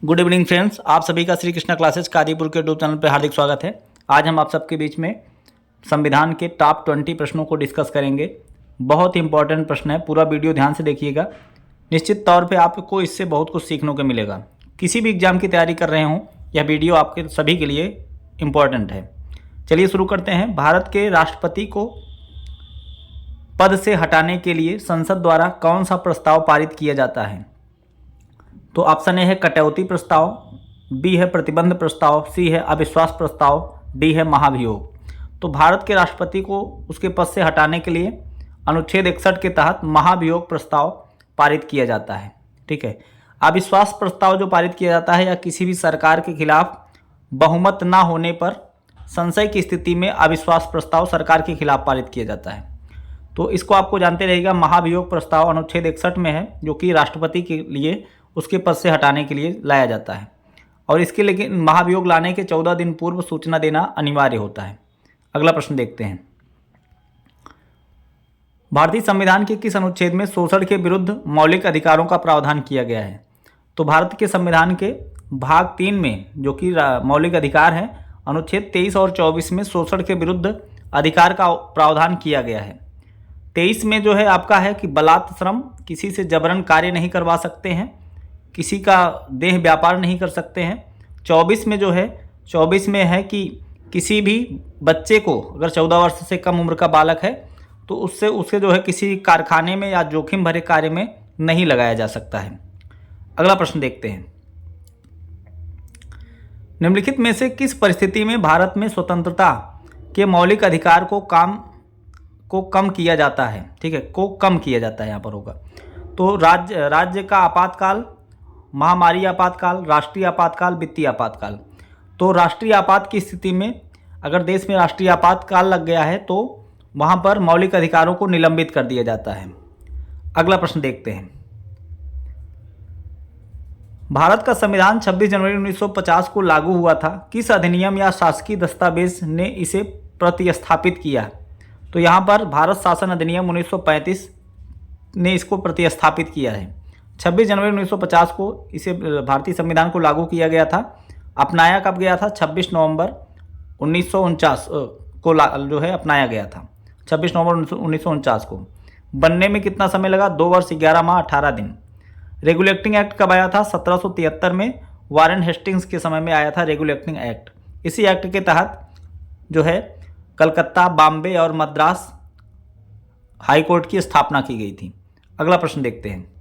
Good evening friends, आप सभी का श्री कृष्णा क्लासेस कादीपुर के यूट्यूब चैनल पर हार्दिक स्वागत है। आज हम आप सबके बीच में संविधान के टॉप 20 प्रश्नों को डिस्कस करेंगे। बहुत ही इंपॉर्टेंट प्रश्न है, पूरा वीडियो ध्यान से देखिएगा। निश्चित तौर पे आपको इससे बहुत कुछ सीखने को मिलेगा। किसी भी एग्जाम की तैयारी कर रहे हों, यह वीडियो आपके सभी के लिए इम्पॉर्टेंट है। चलिए शुरू करते हैं। भारत के राष्ट्रपति को पद से हटाने के लिए संसद द्वारा कौन सा प्रस्ताव पारित किया जाता है? तो ऑप्शन ए है कटौती प्रस्ताव, बी है प्रतिबंध प्रस्ताव, सी है अविश्वास प्रस्ताव, डी है महाभियोग। तो भारत के राष्ट्रपति को उसके पद से हटाने के लिए अनुच्छेद 61 के तहत महाभियोग प्रस्ताव पारित किया जाता है। ठीक है। अविश्वास प्रस्ताव जो पारित किया जाता है या किसी भी सरकार के खिलाफ बहुमत ना होने पर संशय की स्थिति में अविश्वास प्रस्ताव सरकार के खिलाफ पारित किया जाता है। तो इसको आपको जानते रहेगा। महाभियोग प्रस्ताव अनुच्छेद 61 में है, जो कि राष्ट्रपति के लिए उसके पद से हटाने के लिए लाया जाता है, और इसके लिए महाभियोग लाने के 14 दिन पूर्व सूचना देना अनिवार्य होता है। अगला प्रश्न देखते हैं। भारतीय संविधान के किस अनुच्छेद में शोषण के विरुद्ध मौलिक अधिकारों का प्रावधान किया गया है? तो भारत के संविधान के भाग 3 में, जो कि मौलिक अधिकार है, अनुच्छेद 23 और 24 में शोषण के विरुद्ध अधिकार का प्रावधान किया गया है। 23 में जो है आपका है कि बलात् श्रम, किसी से जबरन कार्य नहीं करवा सकते हैं, किसी का देह व्यापार नहीं कर सकते हैं। 24 में जो है, 24 में है कि किसी भी बच्चे को, अगर 14 वर्ष से कम उम्र का बालक है, तो उससे जो है किसी कारखाने में या जोखिम भरे कार्य में नहीं लगाया जा सकता है। अगला प्रश्न देखते हैं। निम्नलिखित में से किस परिस्थिति में भारत में स्वतंत्रता के मौलिक अधिकार को कम किया जाता है? ठीक है, को कम किया जाता है यहाँ पर होगा। तो राज्य का आपातकाल, महामारी आपातकाल, राष्ट्रीय आपातकाल, वित्तीय आपातकाल। तो राष्ट्रीय आपात की स्थिति में अगर देश में राष्ट्रीय आपातकाल लग गया है तो वहाँ पर मौलिक अधिकारों को निलंबित कर दिया जाता है। अगला प्रश्न देखते हैं। भारत का संविधान 26 जनवरी 1950 को लागू हुआ था। किस अधिनियम या शासकीय दस्तावेज ने इसे प्रतिस्थापित किया? तो यहाँ पर भारत शासन अधिनियम 1935 ने इसको प्रतिस्थापित किया है। 26 जनवरी 1950 को इसे भारतीय संविधान को लागू किया गया था। अपनाया कब गया था? 26 नवंबर 1949 को जो है अपनाया गया था। 26 नवंबर 1949 को। बनने में कितना समय लगा? 2 वर्ष 11 माह 18 दिन। रेगुलेटिंग एक्ट कब आया था? 1773 में वारेन हेस्टिंग्स के समय में आया था रेगुलेटिंग एक्ट। इसी एक्ट के तहत जो है कलकत्ता, बॉम्बे और मद्रास हाई कोर्ट की स्थापना की गई थी। अगला प्रश्न देखते हैं।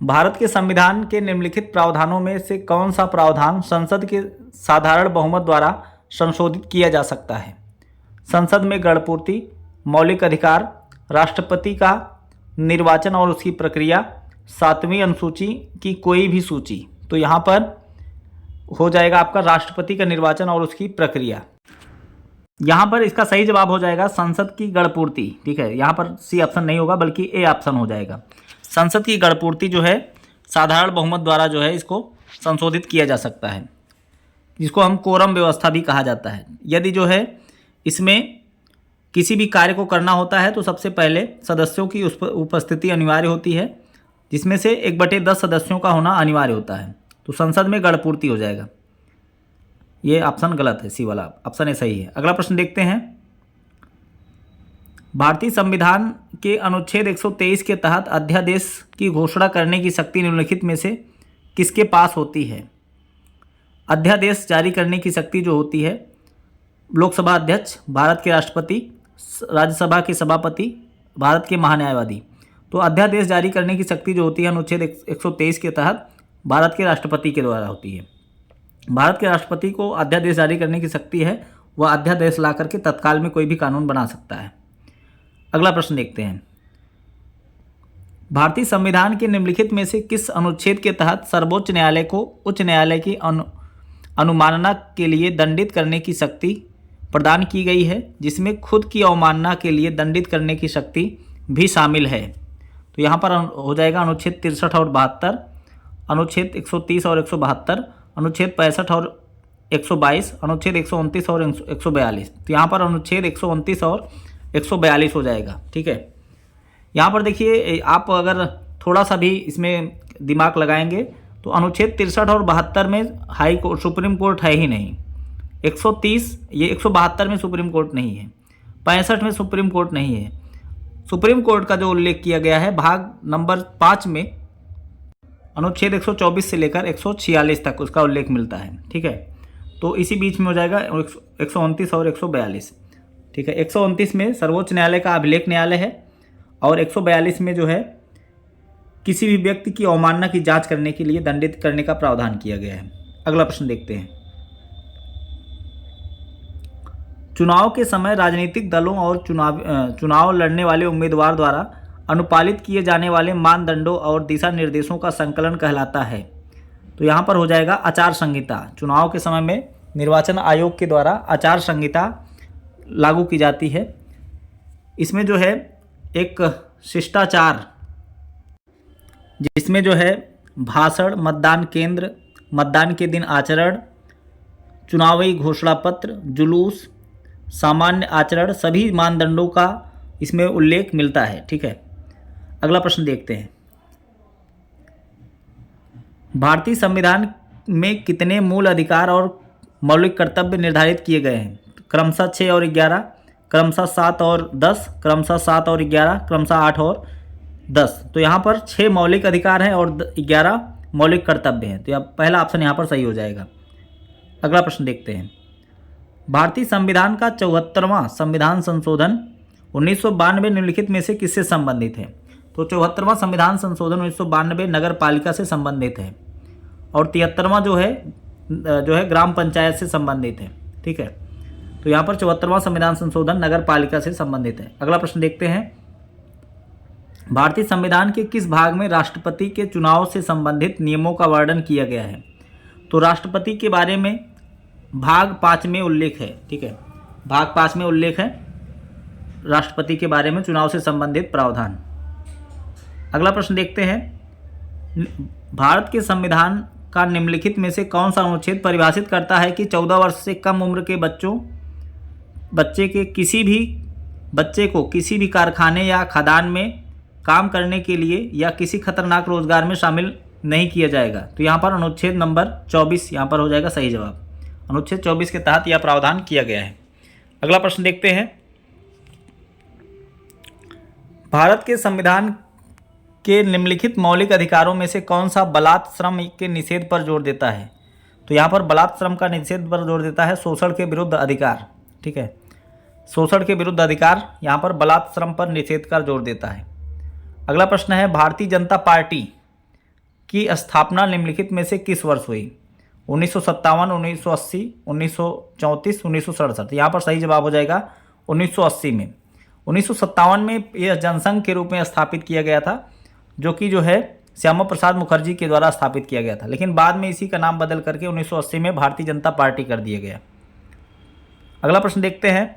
भारत के संविधान के निम्नलिखित प्रावधानों में से कौन सा प्रावधान संसद के साधारण बहुमत द्वारा संशोधित किया जा सकता है? संसद में गणपूर्ति, मौलिक अधिकार, राष्ट्रपति का निर्वाचन और उसकी प्रक्रिया, 7वीं अनुसूची की कोई भी सूची। तो यहाँ पर हो जाएगा आपका राष्ट्रपति का निर्वाचन और उसकी प्रक्रिया। यहाँ पर इसका सही जवाब हो जाएगा संसद की गणपूर्ति। ठीक है, यहाँ पर सी ऑप्शन नहीं होगा बल्कि ए ऑप्शन हो जाएगा। संसद की गणपूर्ति जो है साधारण बहुमत द्वारा जो है इसको संशोधित किया जा सकता है, जिसको हम कोरम व्यवस्था भी कहा जाता है। यदि जो है इसमें किसी भी कार्य को करना होता है तो सबसे पहले सदस्यों की उपस्थिति अनिवार्य होती है, जिसमें से 1/10 सदस्यों का होना अनिवार्य होता है। तो संसद में गणपूर्ति हो जाएगा। ये ऑप्शन गलत है, सी वाला ऑप्शन ए सही है। अगला प्रश्न देखते हैं। भारतीय संविधान के अनुच्छेद 123 के तहत अध्यादेश की घोषणा करने की शक्ति निम्नलिखित में से किसके पास होती है? अध्यादेश जारी करने की शक्ति जो होती है लोकसभा अध्यक्ष, भारत के राष्ट्रपति, राज्यसभा के सभापति, भारत के महान्यायवादी। तो अध्यादेश जारी करने की शक्ति जो होती है अनुच्छेद 123 के तहत भारत के राष्ट्रपति के द्वारा होती है। भारत के राष्ट्रपति को अध्यादेश जारी करने की शक्ति है, वह अध्यादेश ला करके तत्काल में कोई भी कानून बना सकता है। अगला प्रश्न देखते हैं। भारतीय संविधान के निम्नलिखित में से किस अनुच्छेद के तहत सर्वोच्च न्यायालय को उच्च न्यायालय की अनुमानना के लिए दंडित करने की शक्ति प्रदान की गई है, जिसमें खुद की अवमानना के लिए दंडित करने की शक्ति भी शामिल है? तो यहाँ पर हो जाएगा अनुच्छेद 63 और 72, अनुच्छेद 130 और 172, अनुच्छेद 65 और 122, अनुच्छेद 129 और 142। तो यहाँ पर अनुच्छेद 129 और 142 हो जाएगा। ठीक है, यहाँ पर देखिए आप अगर थोड़ा सा भी इसमें दिमाग लगाएंगे तो अनुच्छेद 63 और 72 में हाई कोर्ट सुप्रीम कोर्ट है ही नहीं। 130 ये 172 में सुप्रीम कोर्ट नहीं है, 65 में सुप्रीम कोर्ट नहीं है। सुप्रीम कोर्ट का जो उल्लेख किया गया है भाग नंबर 5 में अनुच्छेद 124 से लेकर 146 तक उसका उल्लेख मिलता है। ठीक है, तो इसी बीच में हो जाएगा 129 और 142। ठीक है, 129 में सर्वोच्च न्यायालय का अभिलेख न्यायालय है और 142 में जो है किसी भी व्यक्ति की अवमानना की जांच करने के लिए दंडित करने का प्रावधान किया गया है। अगला प्रश्न देखते हैं। चुनाव के समय राजनीतिक दलों और चुनाव लड़ने वाले उम्मीदवार द्वारा अनुपालित किए जाने वाले मानदंडों और दिशा निर्देशों का संकलन कहलाता है। तो यहाँ पर हो जाएगा आचार संहिता। चुनाव के समय में निर्वाचन आयोग के द्वारा आचार संहिता लागू की जाती है। इसमें जो है एक शिष्टाचार, जिसमें जो है भाषण, मतदान केंद्र, मतदान के दिन आचरण, चुनावी घोषणा पत्र, जुलूस, सामान्य आचरण, सभी मानदंडों का इसमें उल्लेख मिलता है। ठीक है, अगला प्रश्न देखते हैं। भारतीय संविधान में कितने मूल अधिकार और मौलिक कर्तव्य निर्धारित किए गए हैं? क्रमशः 6 और 11, क्रमशः 7 और 10, क्रमशः 7 और 11, क्रमशः 8 और 10। तो यहाँ पर 6 मौलिक अधिकार हैं और 11 मौलिक कर्तव्य हैं। तो पहला ऑप्शन यहाँ पर सही हो जाएगा। अगला प्रश्न देखते हैं। भारतीय संविधान का 74वां संविधान संशोधन 1992 निम्नलिखित में से किससे संबंधित है? तो 74वां संविधान संशोधन 1992 नगर पालिका से संबंधित है और 73वां जो है ग्राम पंचायत से संबंधित है। ठीक है, तो यहाँ पर 74वां संविधान संशोधन नगर पालिका से संबंधित है। अगला प्रश्न देखते हैं। भारतीय संविधान के किस भाग में राष्ट्रपति के चुनाव से संबंधित नियमों का वर्णन किया गया है? तो राष्ट्रपति के बारे में भाग 5 में उल्लेख है। ठीक है, भाग 5 में उल्लेख है राष्ट्रपति के बारे में चुनाव से संबंधित प्रावधान। अगला प्रश्न देखते हैं। भारत के संविधान का निम्नलिखित में से कौन सा अनुच्छेद परिभाषित करता है कि 14 वर्ष से कम उम्र के बच्चे को किसी भी कारखाने या खदान में काम करने के लिए या किसी खतरनाक रोजगार में शामिल नहीं किया जाएगा? तो यहाँ पर अनुच्छेद नंबर 24 यहाँ पर हो जाएगा सही जवाब। अनुच्छेद 24 के तहत यह प्रावधान किया गया है। अगला प्रश्न देखते हैं। भारत के संविधान के निम्नलिखित मौलिक अधिकारों में से कौन सा बलात् श्रम के निषेध पर जोर देता है? तो यहाँ पर बलात् श्रम का निषेध पर जोर देता है शोषण के विरुद्ध अधिकार। ठीक है, शोषण के विरुद्ध अधिकार यहाँ पर बलात् श्रम पर निषेध का जोर देता है। अगला प्रश्न है। भारतीय जनता पार्टी की स्थापना निम्नलिखित में से किस वर्ष हुई? 1957, 1980, 1934, 1967। यहाँ पर सही जवाब हो जाएगा 1980 में। 1957 में यह जनसंघ के रूप में स्थापित किया गया था, जो कि जो है श्यामा प्रसाद मुखर्जी के द्वारा स्थापित किया गया था, लेकिन बाद में इसी का नाम बदल करके 1980 में भारतीय जनता पार्टी कर दिया गया। अगला प्रश्न देखते हैं।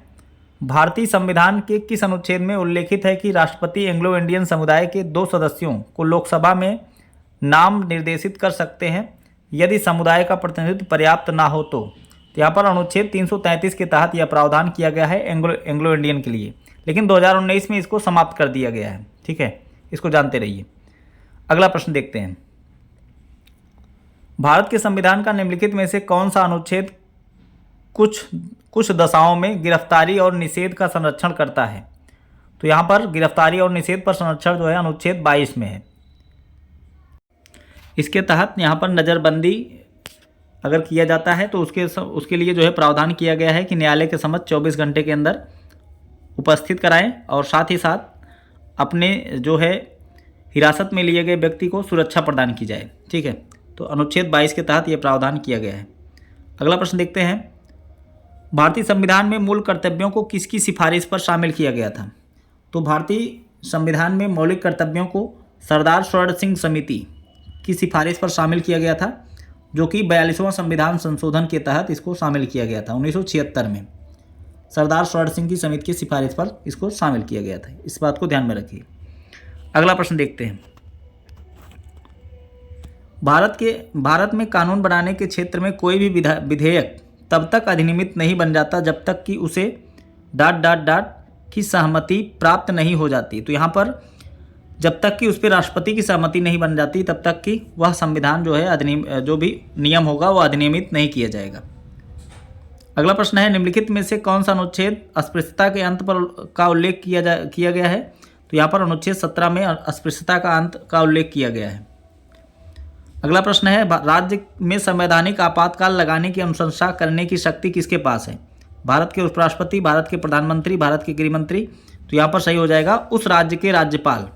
भारतीय संविधान के किस अनुच्छेद में उल्लेखित है कि राष्ट्रपति एंग्लो इंडियन समुदाय के 2 सदस्यों को लोकसभा में नाम निर्देशित कर सकते हैं यदि समुदाय का प्रतिनिधित्व पर्याप्त ना हो? तो यहाँ पर अनुच्छेद 333 के तहत यह प्रावधान किया गया है एंग्लो इंडियन के लिए, लेकिन 2019 में इसको समाप्त कर दिया गया है। ठीक है, इसको जानते रहिए। अगला प्रश्न देखते हैं। भारत के संविधान का निम्नलिखित में से कौन सा अनुच्छेद कुछ दशाओं में गिरफ्तारी और निषेध का संरक्षण करता है? तो यहाँ पर गिरफ्तारी और निषेध पर संरक्षण जो है अनुच्छेद 22 में है। इसके तहत यहाँ पर नज़रबंदी अगर किया जाता है तो उसके लिए जो है प्रावधान किया गया है कि न्यायालय के समक्ष 24 घंटे के अंदर उपस्थित कराएं और साथ ही साथ अपने जो है हिरासत में लिए गए व्यक्ति को सुरक्षा प्रदान की जाए। ठीक है, तो अनुच्छेद 22 के तहत यह प्रावधान किया गया है। अगला प्रश्न देखते हैं। भारतीय संविधान में मूल कर्तव्यों को किसकी सिफारिश पर शामिल किया गया था? तो भारतीय संविधान में मौलिक कर्तव्यों को सरदार स्वर्ण सिंह समिति की सिफारिश पर शामिल किया गया था, जो कि 42वां संविधान संशोधन के तहत इसको शामिल किया गया था। 1976 में सरदार स्वर्ण सिंह की समिति की सिफारिश पर इसको शामिल किया गया था। इस बात को ध्यान में रखिए। अगला प्रश्न देखते हैं। भारत में कानून बनाने के क्षेत्र में कोई भी विधेयक तब तक अधिनियमित नहीं बन जाता जब तक कि उसे ... की सहमति प्राप्त नहीं हो जाती। तो यहाँ पर जब तक कि उस पर राष्ट्रपति की सहमति नहीं बन जाती तब तक कि वह संविधान जो है अधिनियम जो भी नियम होगा वो अधिनियमित नहीं किया जाएगा। अगला प्रश्न है, निम्नलिखित में से कौन सा अनुच्छेद अस्पृश्यता के अंत पर का उल्लेख किया गया है? तो यहाँ पर अनुच्छेद 17 में अस्पृश्यता का अंत का उल्लेख किया गया है। अगला प्रश्न है, राज्य में संवैधानिक आपातकाल लगाने की अनुशंसा करने की शक्ति किसके पास है? भारत के उपराष्ट्रपति, भारत के प्रधानमंत्री, भारत के गृहमंत्री? तो यहाँ पर सही हो जाएगा उस राज्य के राज्यपाल।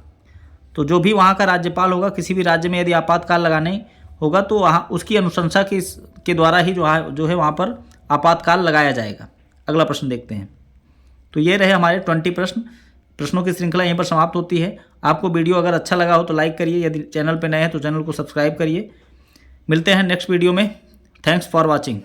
तो जो भी वहाँ का राज्यपाल होगा, किसी भी राज्य में यदि आपातकाल लगाने होगा तो वहाँ उसकी अनुशंसा के द्वारा ही जो है वहाँ पर आपातकाल लगाया जाएगा। अगला प्रश्न देखते हैं। तो ये रहे हमारे 20 प्रश्नों की श्रृंखला यहीं पर समाप्त होती है। आपको वीडियो अगर अच्छा लगा हो तो लाइक करिए, यदि चैनल पर नए हैं तो चैनल को सब्सक्राइब करिए। मिलते हैं नेक्स्ट वीडियो में। Thanks for watching.